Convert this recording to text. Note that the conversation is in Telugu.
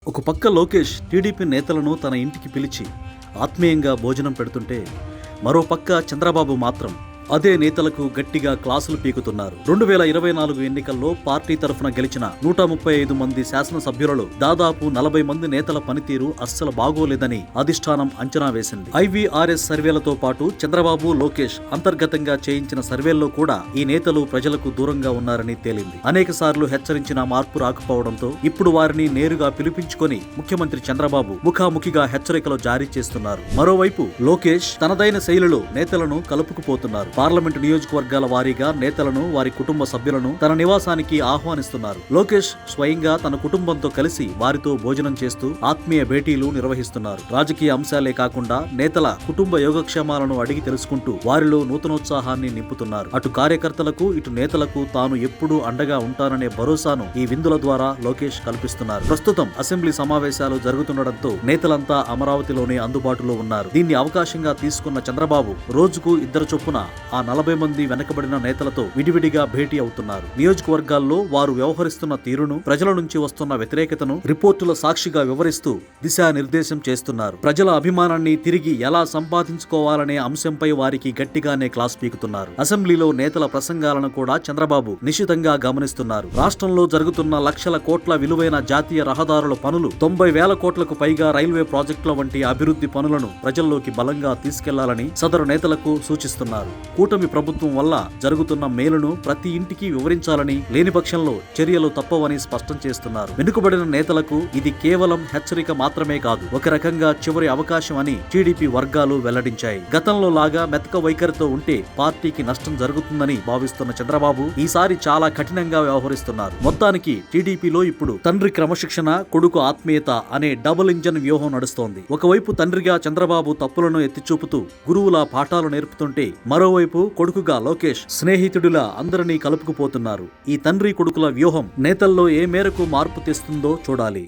ఒక పక్క లోకేష్ టీడీపీ నేతలను తన ఇంటికి పిలిచి ఆత్మీయంగా భోజనం పెడుతుంటే, మరో పక్క చంద్రబాబు మాత్రం అదే నేతలకు గట్టిగా క్లాసులు పీకుతున్నారు. 2024 ఎన్నికల్లో పార్టీ తరఫున గెలిచిన 135 మంది శాసనసభ్యులలో దాదాపు 40 మంది నేతల పనితీరు అస్సలు బాగోలేదని అధిష్టానం అంచనా వేసింది. IVRS సర్వేలతో పాటు చంద్రబాబు, లోకేష్ అంతర్గతంగా చేయించిన సర్వేల్లో కూడా ఈ నేతలు ప్రజలకు దూరంగా ఉన్నారని తేలింది. అనేక సార్లు హెచ్చరించిన మార్పు రాకపోవడంతో ఇప్పుడు వారిని నేరుగా పిలిపించుకొని ముఖ్యమంత్రి చంద్రబాబు ముఖాముఖిగా హెచ్చరికలు జారీ చేస్తున్నారు. మరోవైపు లోకేష్ తనదైన శైలిలో నేతలను కలుపుకుపోతున్నారు. పార్లమెంటు నియోజకవర్గాల వారీగా నేతలను, వారి కుటుంబ సభ్యులను తన నివాసానికి ఆహ్వానిస్తున్నారు. లోకేష్ స్వయంగా తన కుటుంబంతో కలిసి వారితో భోజనం చేస్తూ ఆత్మీయ భేటీలు నిర్వహిస్తున్నారు. రాజకీయ అంశాలే కాకుండా నేతల కుటుంబ యోగక్షేమాలను అడిగి తెలుసుకుంటూ వారిలో నూతనోత్సాహాన్ని నింపుతున్నారు. అటు కార్యకర్తలకు, ఇటు నేతలకు తాను ఎప్పుడూ అండగా ఉంటాననే భరోసాను ఈ విందుల ద్వారా లోకేష్ కల్పిస్తున్నారు. ప్రస్తుతం అసెంబ్లీ సమావేశాలు జరుగుతుండటంతో నేతలంతా అమరావతిలోనే అందుబాటులో ఉన్నారు. దీన్ని అవకాశంగా తీసుకున్న చంద్రబాబు రోజుకు 2 చొప్పున ఆ 40 మంది వెనకబడిన నేతలతో విడివిడిగా భేటీ అవుతున్నారు. నియోజకవర్గాల్లో వారు వ్యవహరిస్తున్న తీరును, ప్రజల నుంచి వస్తున్న వ్యతిరేకతను రిపోర్టుల సాక్షిగా వివరిస్తూ దిశానిర్దేశం చేస్తున్నారు. ప్రజల అభిమానాన్ని తిరిగి ఎలా సంపాదించుకోవాలనే అంశంపై వారికి గట్టిగానే క్లాస్ పీకుతున్నారు. అసెంబ్లీలో నేతల ప్రసంగాలను కూడా చంద్రబాబు నిశితంగా గమనిస్తున్నారు. రాష్ట్రంలో జరుగుతున్న లక్షల కోట్ల విలువైన జాతీయ రహదారుల పనులు, 90,000 కోట్లకు పైగా రైల్వే ప్రాజెక్టుల వంటి అభివృద్ధి పనులను ప్రజల్లోకి బలంగా తీసుకెళ్లాలని సదరు నేతలకు సూచిస్తున్నారు. కూటమి ప్రభుత్వం వల్ల జరుగుతున్న మేలును ప్రతి ఇంటికి వివరించాలని, లేని పక్షంలో చర్యలు తప్పవని స్పష్టం చేస్తున్నారు. వెనుకబడిన నేతలకు ఇది కేవలం హెచ్చరిక మాత్రమే కాదు, ఒక రకంగా చివరి అవకాశం అని టీడీపీ వర్గాలు వెల్లడించాయి. గతంలో లాగా మెతక వైఖరితో ఉంటే పార్టీకి నష్టం జరుగుతుందని భావిస్తున్న చంద్రబాబు ఈసారి చాలా కఠినంగా వ్యవహరిస్తున్నారు. మొత్తానికి టీడీపీలో ఇప్పుడు తండ్రి క్రమశిక్షణ, కొడుకు ఆత్మీయత అనే డబుల్ ఇంజన్ వ్యూహం నడుస్తోంది. ఒకవైపు తండ్రిగా చంద్రబాబు తప్పులను ఎత్తిచూపుతూ గురువులా పాఠాలు నేర్పుతుంటే, మరోవైపు కొడుకుగా లోకేష్ స్నేహితుడిలా అందరినీ కలుపుకుపోతున్నారు. ఈ తండ్రి కొడుకుల వ్యూహం నేతల్లో ఏ మేరకు మార్పు తెస్తుందో చూడాలి.